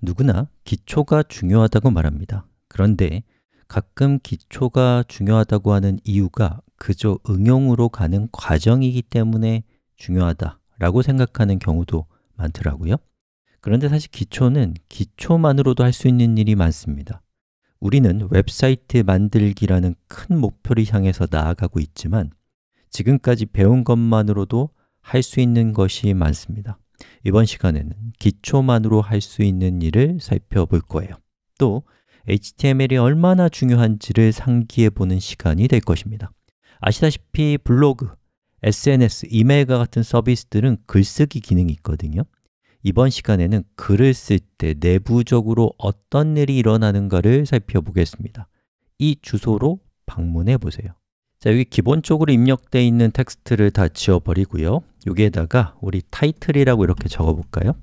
누구나 기초가 중요하다고 말합니다. 그런데 가끔 기초가 중요하다고 하는 이유가 그저 응용으로 가는 과정이기 때문에 중요하다라고 생각하는 경우도 많더라고요. 그런데 사실 기초는 기초만으로도 할 수 있는 일이 많습니다. 우리는 웹사이트 만들기라는 큰 목표를 향해서 나아가고 있지만 지금까지 배운 것만으로도 할 수 있는 것이 많습니다. 이번 시간에는 기초만으로 할 수 있는 일을 살펴볼 거예요. 또 HTML이 얼마나 중요한지를 상기해 보는 시간이 될 것입니다. 아시다시피 블로그, SNS, 이메일과 같은 서비스들은 글쓰기 기능이 있거든요. 이번 시간에는 글을 쓸 때 내부적으로 어떤 일이 일어나는가를 살펴보겠습니다. 이 주소로 방문해 보세요. 자, 여기 기본적으로 입력되어 있는 텍스트를 다 지워버리고요. 여기에다가 우리 타이틀이라고 이렇게 적어볼까요?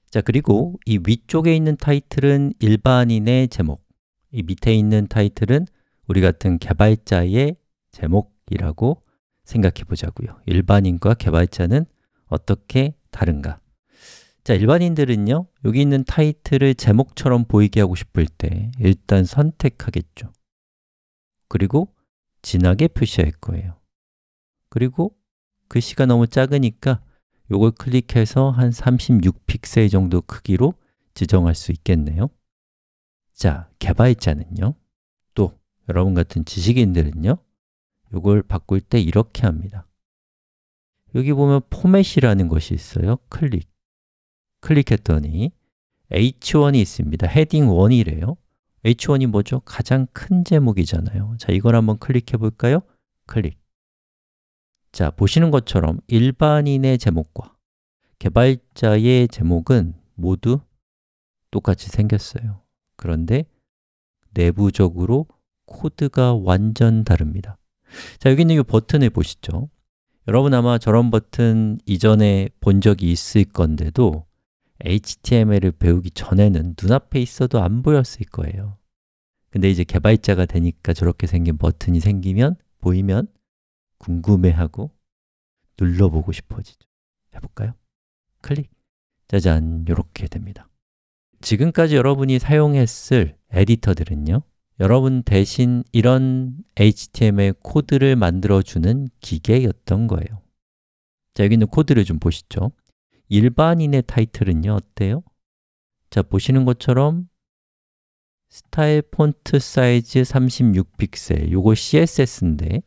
자, 그리고 이 위쪽에 있는 타이틀은 일반인의 제목, 이 밑에 있는 타이틀은 우리 같은 개발자의 제목이라고 생각해 보자고요. 일반인과 개발자는 어떻게 다른가? 자, 일반인들은요, 여기 있는 타이틀을 제목처럼 보이게 하고 싶을 때 일단 선택하겠죠. 그리고 진하게 표시할 거예요. 그리고 글씨가 너무 작으니까 이걸 클릭해서 한 36픽셀 정도 크기로 지정할 수 있겠네요. 자, 개발자는요, 또 여러분 같은 지식인들은요, 이걸 바꿀 때 이렇게 합니다. 여기 보면 포맷이라는 것이 있어요. 클릭했더니 H1이 있습니다. 헤딩 1이래요. H1이 뭐죠? 가장 큰 제목이잖아요. 자, 이걸 한번 클릭해 볼까요? 클릭. 자, 보시는 것처럼 일반인의 제목과 개발자의 제목은 모두 똑같이 생겼어요. 그런데 내부적으로 코드가 완전 다릅니다. 자, 여기 있는 이 버튼을 보시죠. 여러분 아마 저런 버튼 이전에 본 적이 있을 건데도 HTML을 배우기 전에는 눈앞에 있어도 안 보였을 거예요. 근데 이제 개발자가 되니까 저렇게 생긴 버튼이 생기면, 보이면 궁금해하고 눌러보고 싶어지죠. 해볼까요? 클릭! 짜잔! 이렇게 됩니다. 지금까지 여러분이 사용했을 에디터들은요, 여러분 대신 이런 HTML 코드를 만들어주는 기계였던 거예요. 자, 여기 있는 코드를 좀 보시죠. 일반인의 타이틀은요, 어때요? 자, 보시는 것처럼 스타일 폰트 사이즈 36픽셀, 요거 CSS인데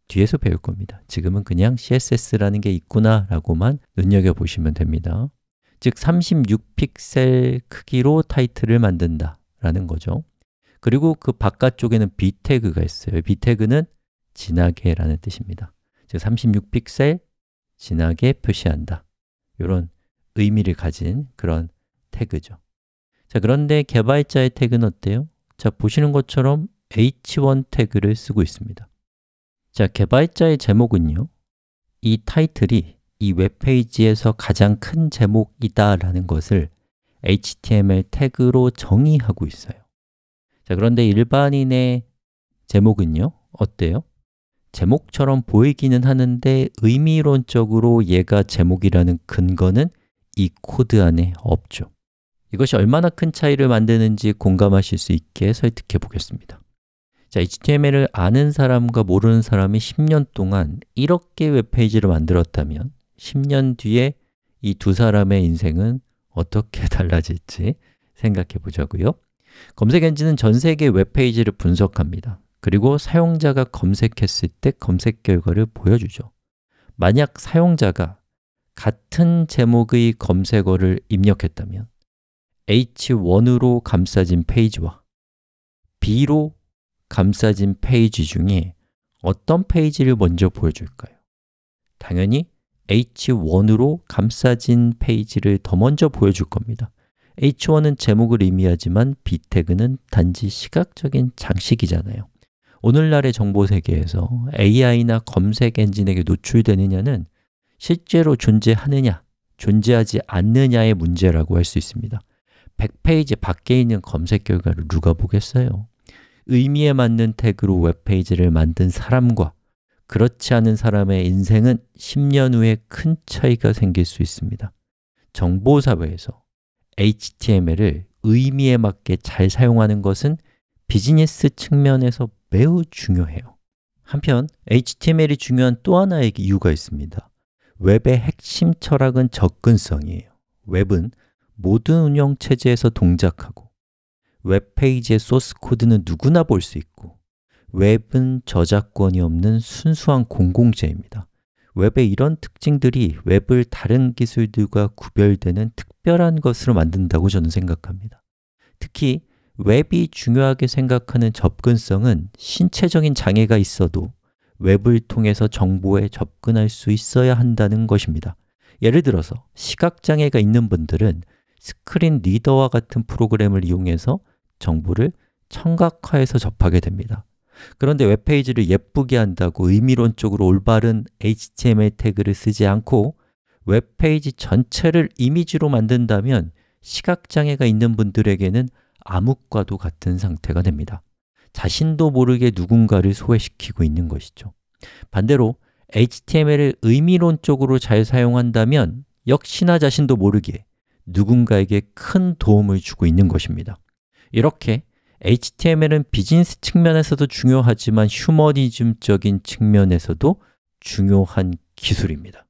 뒤에서 배울 겁니다. 지금은 그냥 CSS라는 게 있구나 라고만 눈여겨보시면 됩니다. 즉, 36픽셀 크기로 타이틀을 만든다 라는 거죠. 그리고 그 바깥쪽에는 B 태그가 있어요. B 태그는 진하게 라는 뜻입니다. 즉, 36픽셀 진하게 표시한다. 이런 의미를 가진 그런 태그죠. 자, 그런데 개발자의 태그는 어때요? 자, 보시는 것처럼 H1 태그를 쓰고 있습니다. 자, 개발자의 제목은요, 이 타이틀이 이 웹페이지에서 가장 큰 제목이다 라는 것을 HTML 태그로 정의하고 있어요. 자, 그런데 일반인의 제목은요, 어때요? 제목처럼 보이기는 하는데 의미론적으로 얘가 제목이라는 근거는 이 코드 안에 없죠. 이것이 얼마나 큰 차이를 만드는지 공감하실 수 있게 설득해 보겠습니다. 자, HTML을 아는 사람과 모르는 사람이 10년 동안 이렇게 웹페이지를 만들었다면 10년 뒤에 이 두 사람의 인생은 어떻게 달라질지 생각해 보자고요. 검색 엔진은 전 세계 웹페이지를 분석합니다. 그리고 사용자가 검색했을 때 검색 결과를 보여주죠. 만약 사용자가 같은 제목의 검색어를 입력했다면 H1으로 감싸진 페이지와 B로 감싸진 페이지 중에 어떤 페이지를 먼저 보여줄까요? 당연히 H1으로 감싸진 페이지를 더 먼저 보여줄 겁니다. H1은 제목을 의미하지만 B 태그는 단지 시각적인 장식이잖아요. 오늘날의 정보 세계에서 AI나 검색 엔진에게 노출되느냐는 실제로 존재하느냐, 존재하지 않느냐의 문제라고 할 수 있습니다. 100페이지 밖에 있는 검색 결과를 누가 보겠어요? 의미에 맞는 태그로 웹페이지를 만든 사람과 그렇지 않은 사람의 인생은 10년 후에 큰 차이가 생길 수 있습니다. 정보사회에서 HTML을 의미에 맞게 잘 사용하는 것은 비즈니스 측면에서 매우 중요해요. 한편 HTML이 중요한 또 하나의 이유가 있습니다. 웹의 핵심 철학은 접근성이에요. 웹은 모든 운영체제에서 동작하고 웹페이지의 소스 코드는 누구나 볼 수 있고 웹은 저작권이 없는 순수한 공공재입니다. 웹의 이런 특징들이 웹을 다른 기술들과 구별되는 특별한 것으로 만든다고 저는 생각합니다. 특히 웹이 중요하게 생각하는 접근성은 신체적인 장애가 있어도 웹을 통해서 정보에 접근할 수 있어야 한다는 것입니다. 예를 들어서 시각장애가 있는 분들은 스크린 리더와 같은 프로그램을 이용해서 정보를 청각화해서 접하게 됩니다. 그런데 웹페이지를 예쁘게 한다고 의미론적으로 올바른 HTML 태그를 쓰지 않고 웹페이지 전체를 이미지로 만든다면 시각장애가 있는 분들에게는 암흑과도 같은 상태가 됩니다. 자신도 모르게 누군가를 소외시키고 있는 것이죠. 반대로 HTML을 의미론적으로 잘 사용한다면 역시나 자신도 모르게 누군가에게 큰 도움을 주고 있는 것입니다. 이렇게 HTML은 비즈니스 측면에서도 중요하지만 휴머니즘적인 측면에서도 중요한 기술입니다.